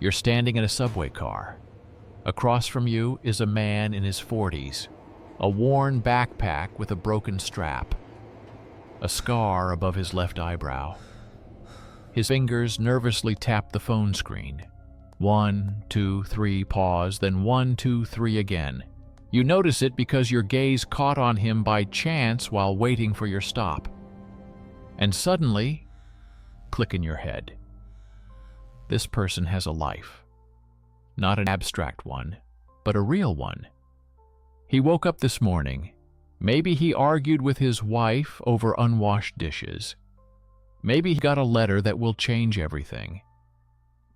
You're standing in a subway car. Across from you is a man in his 40s, a worn backpack with a broken strap, a scar above his left eyebrow. His fingers nervously tap the phone screen. 1, 2, 3, pause, then 1, 2, 3 again. You notice it because your gaze caught on him by chance while waiting for your stop. And suddenly, click in your head. This person has a life. Not an abstract one, but a real one. He woke up this morning. Maybe he argued with his wife over unwashed dishes. Maybe he got a letter that will change everything.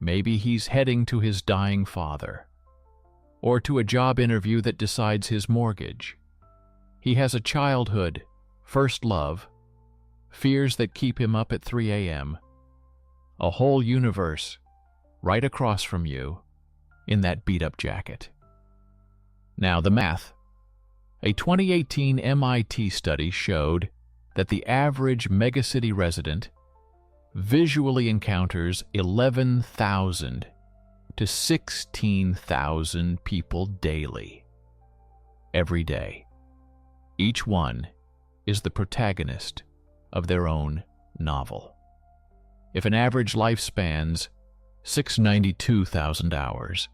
Maybe he's heading to his dying father, or to a job interview that decides his mortgage. He has a childhood, first love, fears that keep him up at 3 a.m., a whole universe right across from you in that beat-up jacket. Now, the math. A 2018 MIT study showed that the average megacity resident visually encounters 11,000 to 16,000 people daily, every day. Each one is the protagonist of their own novel. If an average life spans 692,000 hours,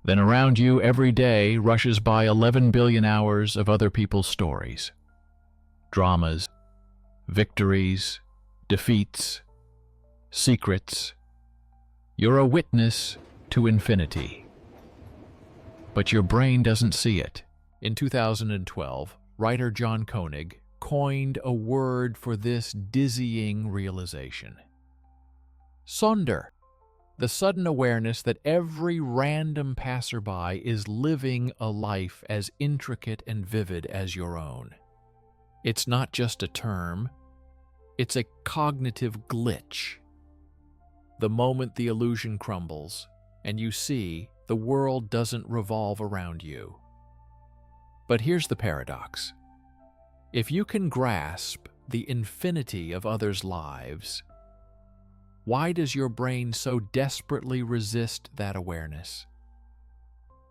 then around you every day rushes by 11 billion hours of other people's stories, dramas, victories, defeats, secrets. You're a witness to infinity. But your brain doesn't see it. In 2012, writer John Koenig coined a word for this dizzying realization. Sonder, the sudden awareness that every random passerby is living a life as intricate and vivid as your own. It's not just a term, it's a cognitive glitch. The moment the illusion crumbles, and you see the world doesn't revolve around you. But here's the paradox. If you can grasp the infinity of others' lives, why does your brain so desperately resist that awareness?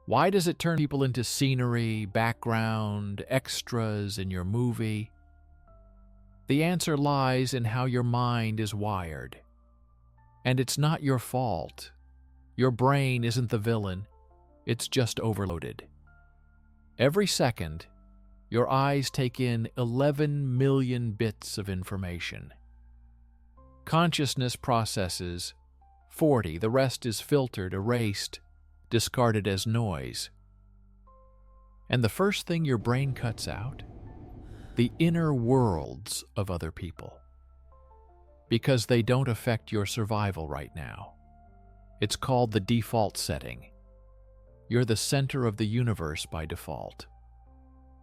Why does it turn people into scenery, background, extras in your movie? The answer lies in how your mind is wired. And it's not your fault. Your brain isn't the villain, it's just overloaded. Every second, your eyes take in 11 million bits of information. Consciousness processes 40, the rest is filtered, erased, discarded as noise. And the first thing your brain cuts out? The inner worlds of other people. Because they don't affect your survival right now. It's called the default setting. You're the center of the universe by default.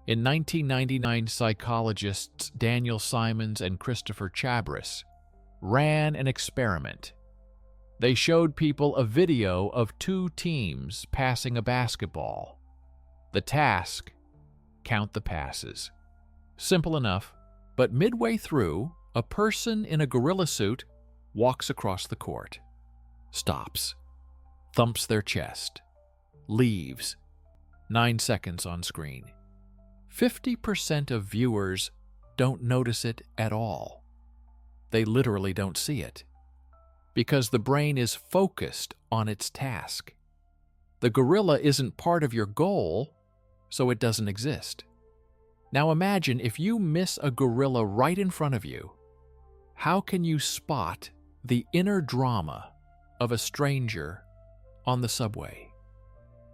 In 1999, psychologists Daniel Simons and Christopher Chabris ran an experiment. They showed people a video of two teams passing a basketball. The task: count the passes. Simple enough, but midway through, a person in a gorilla suit walks across the court, stops, thumps their chest, leaves. 9 seconds on screen. 50% of viewers don't notice it at all. They literally don't see it, because the brain is focused on its task. The gorilla isn't part of your goal, so it doesn't exist. Now imagine if you miss a gorilla right in front of you. How can you spot the inner drama of a stranger on the subway?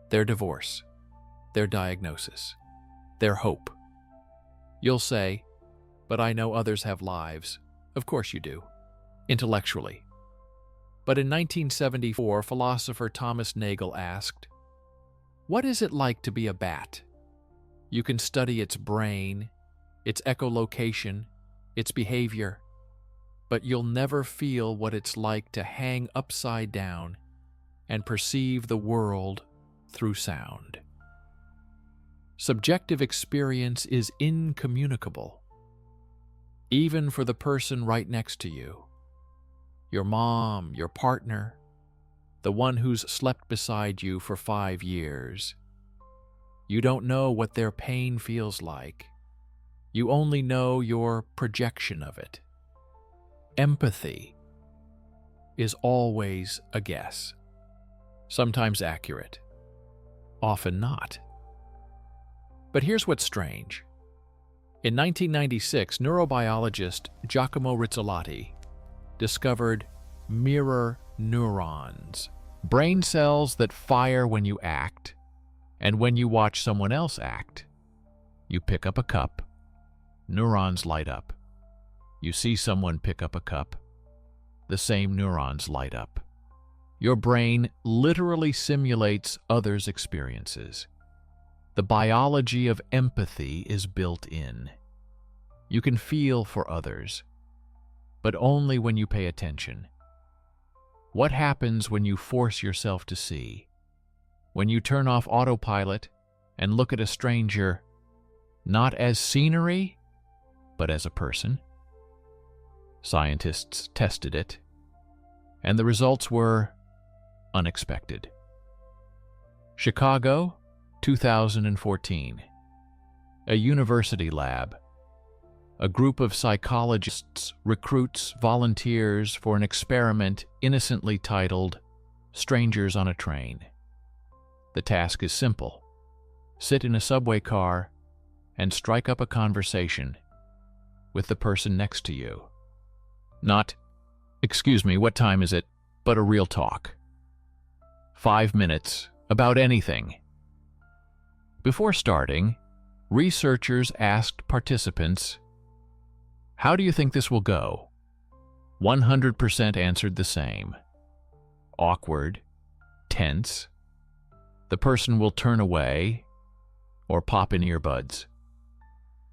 Their divorce, their diagnosis, their hope. You'll say, but I know others have lives. Of course you do, intellectually. But in 1974, philosopher Thomas Nagel asked, what is it like to be a bat? You can study its brain, its echolocation, its behavior, but you'll never feel what it's like to hang upside down and perceive the world through sound. Subjective experience is incommunicable, even for the person right next to you, your mom, your partner, the one who's slept beside you for 5 years. You don't know what their pain feels like. You only know your projection of it. Empathy is always a guess, sometimes accurate, often not. But here's what's strange. In 1996, neurobiologist Giacomo Rizzolatti discovered mirror neurons, brain cells that fire when you act, and when you watch someone else act. You pick up a cup, neurons light up. You see someone pick up a cup, the same neurons light up. Your brain literally simulates others' experiences. The biology of empathy is built in. You can feel for others, but only when you pay attention. What happens when you force yourself to see? When you turn off autopilot and look at a stranger, not as scenery, but as a person? Scientists tested it, and the results were unexpected. Chicago, 2014. A university lab. A group of psychologists recruits volunteers for an experiment innocently titled Strangers on a Train. The task is simple. Sit in a subway car and strike up a conversation with the person next to you. Not, "Excuse me, what time is it?" but a real talk. 5 minutes about anything. Before starting, researchers asked participants, "How do you think this will go?" 100% answered the same. Awkward, tense. The person will turn away or pop in earbuds.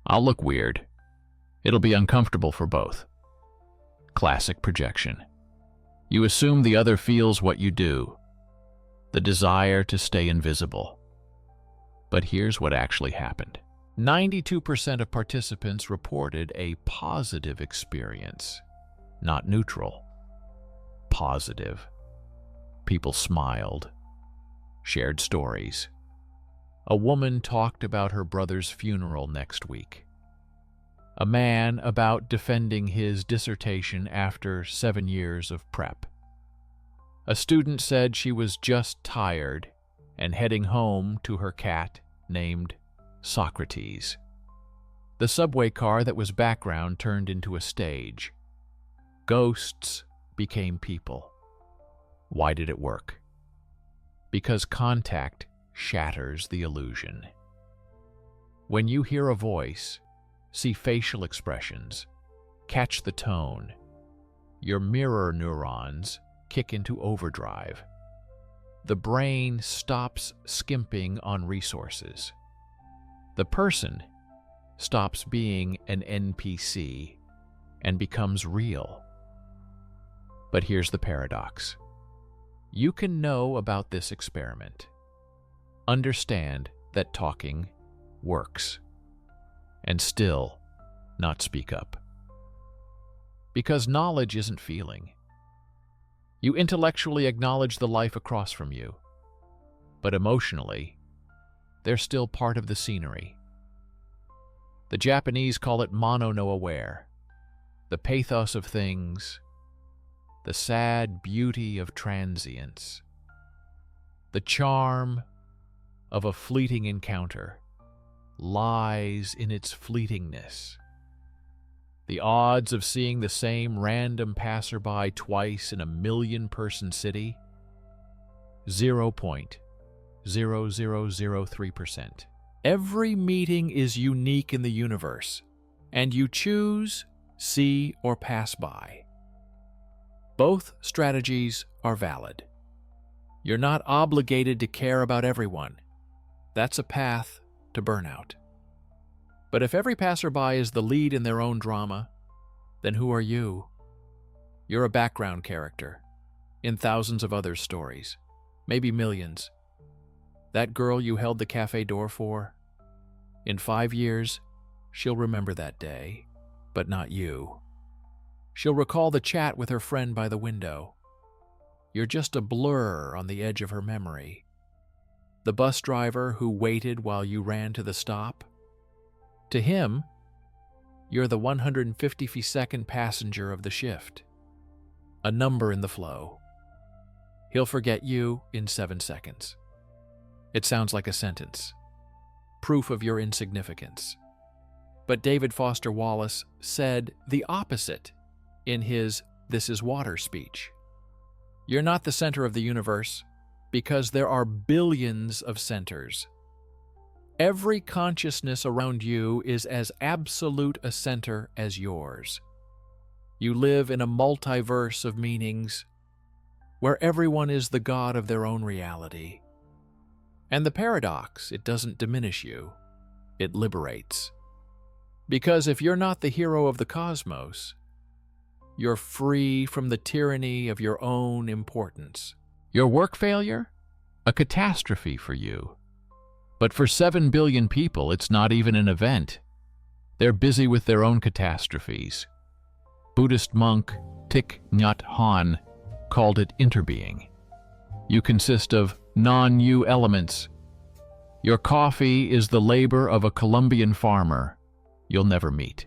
I'll look weird. It'll be uncomfortable for both. Classic projection. You assume the other feels what you do, the desire to stay invisible. But here's what actually happened. 92% of participants reported a positive experience, not neutral. Positive. People smiled, shared stories. A woman talked about her brother's funeral next week. A man about defending his dissertation after 7 years of prep. A student said she was just tired and heading home to her cat named Socrates. The subway car that was background turned into a stage. Ghosts became people. Why did it work? Because contact shatters the illusion. When you hear a voice, see facial expressions, catch the tone, your mirror neurons kick into overdrive. The brain stops skimping on resources. The person stops being an NPC and becomes real. But here's the paradox. You can know about this experiment, understand that talking works, and still not speak up. Because knowledge isn't feeling. You intellectually acknowledge the life across from you, but emotionally, they're still part of the scenery. The Japanese call it mono no aware, the pathos of things, the sad beauty of transience, the charm of a fleeting encounter lies in its fleetingness. The odds of seeing the same random passerby twice in a 1,000,000-person city? 0.0003%. Every meeting is unique in the universe, and you choose, see, or pass by. Both strategies are valid. You're not obligated to care about everyone. That's a path to burnout. But if every passerby is the lead in their own drama, then who are you? You're a background character in thousands of other stories, maybe millions. That girl you held the cafe door for? In 5 years, she'll remember that day, but not you. She'll recall the chat with her friend by the window, You're just a blur on the edge of her memory. The bus driver who waited while you ran to the stop? To him, you're the 152nd passenger of the shift. A number in the flow. He'll forget you in 7 seconds. It sounds like a sentence. Proof of your insignificance. But David Foster Wallace said the opposite in his "This is Water" speech. You're not the center of the universe because there are billions of centers. Every consciousness around you is as absolute a center as yours. You live in a multiverse of meanings where everyone is the god of their own reality. And the paradox, it doesn't diminish you, it liberates. Because if you're not the hero of the cosmos, you're free from the tyranny of your own importance. Your work failure? A catastrophe for you. But for 7 billion people, it's not even an event. They're busy with their own catastrophes. Buddhist monk Thich Nhat Hanh called it interbeing. You consist of non-you elements. Your coffee is the labor of a Colombian farmer you'll never meet.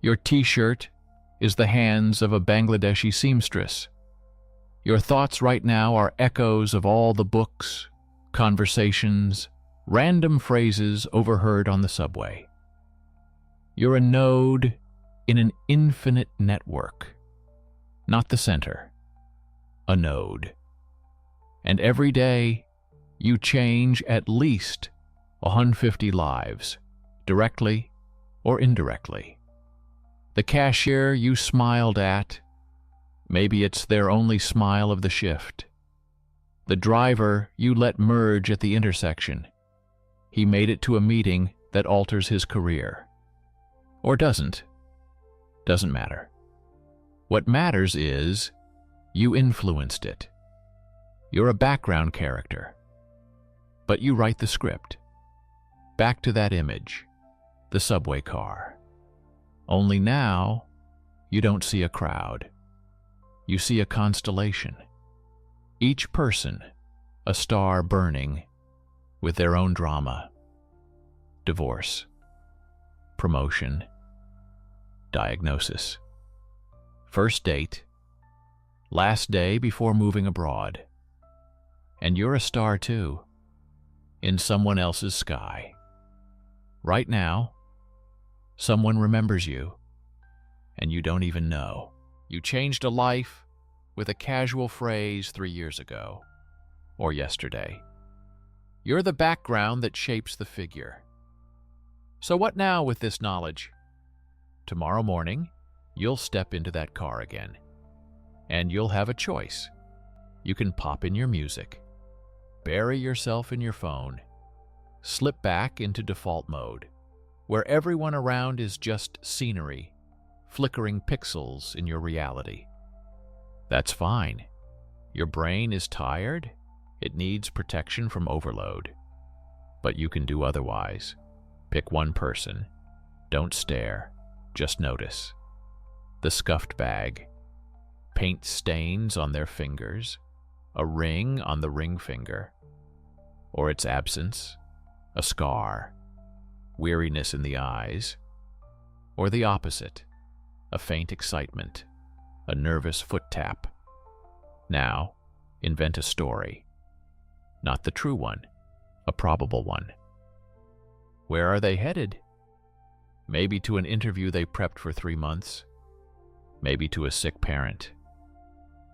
Your t-shirt is the hands of a Bangladeshi seamstress. Your thoughts right now are echoes of all the books, conversations, random phrases overheard on the subway. You're a node in an infinite network, not the center, a node. And every day, you change at least 150 lives, directly or indirectly. The cashier you smiled at, maybe it's their only smile of the shift. The driver you let merge at the intersection, he made it to a meeting that alters his career. Or doesn't matter. What matters is you influenced it. You're a background character, but you write the script. Back to that image, the subway car. Only now, you don't see a crowd. You see a constellation. Each person, a star burning with their own drama. Divorce, promotion, diagnosis, first date, last day before moving abroad. And you're a star too, in someone else's sky. Right now, someone remembers you, and you don't even know. You changed a life with a casual phrase 3 years ago, or yesterday. You're the background that shapes the figure. So what now with this knowledge? Tomorrow morning, you'll step into that car again, and you'll have a choice. You can pop in your music, bury yourself in your phone, slip back into default mode, where everyone around is just scenery, flickering pixels in your reality. That's fine. Your brain is tired. It needs protection from overload. But you can do otherwise. Pick one person. Don't stare. Just notice. The scuffed bag. Paint stains on their fingers. A ring on the ring finger. Or its absence. A scar. Weariness in the eyes. Or the opposite. A faint excitement. A nervous foot tap. Now, invent a story. Not the true one, a probable one. Where are they headed? Maybe to an interview they prepped for 3 months. Maybe to a sick parent.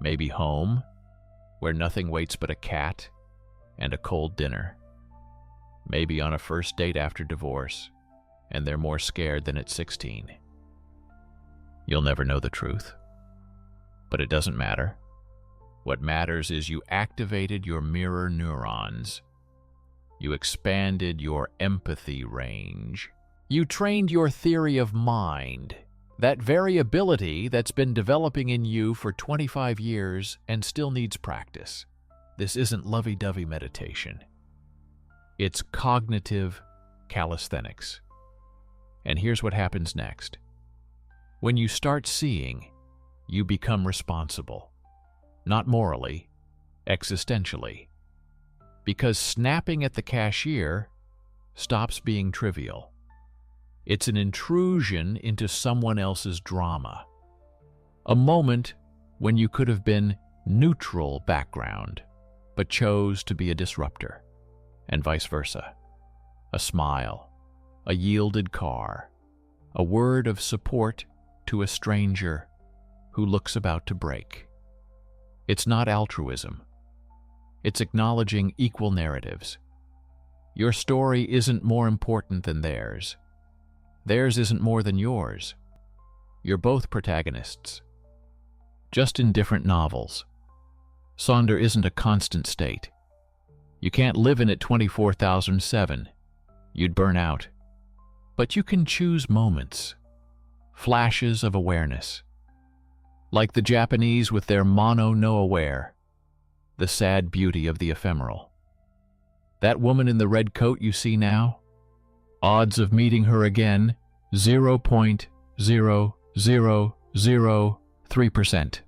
Maybe home, where nothing waits but a cat and a cold dinner. Maybe on a first date after divorce, and they're more scared than at 16. You'll never know the truth. But it doesn't matter. What matters is you activated your mirror neurons. You expanded your empathy range. You trained your theory of mind, that variability that's been developing in you for 25 years and still needs practice. This isn't lovey-dovey meditation. It's cognitive calisthenics. And here's what happens next. When you start seeing, you become responsible. Not morally, existentially. Because snapping at the cashier stops being trivial. It's an intrusion into someone else's drama. A moment when you could have been neutral background, but chose to be a disruptor, and vice versa. A smile, a yielded car, a word of support to a stranger who looks about to break. It's not altruism. It's acknowledging equal narratives. Your story isn't more important than theirs. Theirs isn't more than yours. You're both protagonists, just in different novels. Sonder isn't a constant state. You can't live in it 24/7. You'd burn out. But you can choose moments, flashes of awareness. Like the Japanese with their mono no aware, the sad beauty of the ephemeral. That woman in the red coat you see now? Odds of meeting her again, 0.0003%.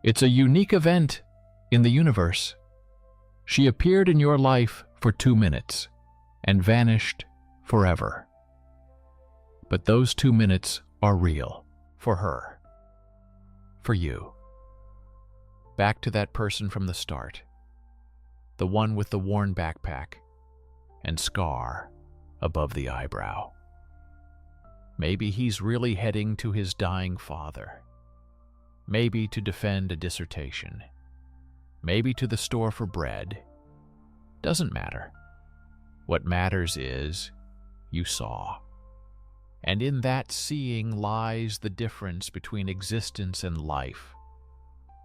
It's a unique event in the universe. She appeared in your life for 2 minutes and vanished forever. But those 2 minutes are real for her, for you. Back to that person from the start, the one with the worn backpack and scar above the eyebrow. Maybe he's really heading to his dying father. Maybe to defend a dissertation. Maybe to the store for bread. Doesn't matter. What matters is you saw. And in that seeing lies the difference between existence and life,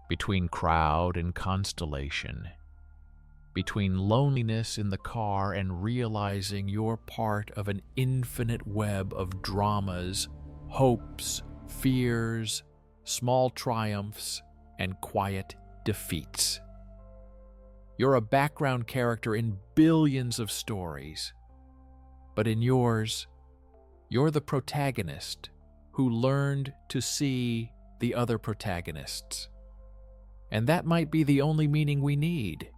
between crowd and constellation, between loneliness in the car and realizing you're part of an infinite web of dramas, hopes, fears, small triumphs, and quiet defeats. You're a background character in billions of stories, but in yours, you're the protagonist who learned to see the other protagonists. And that might be the only meaning we need.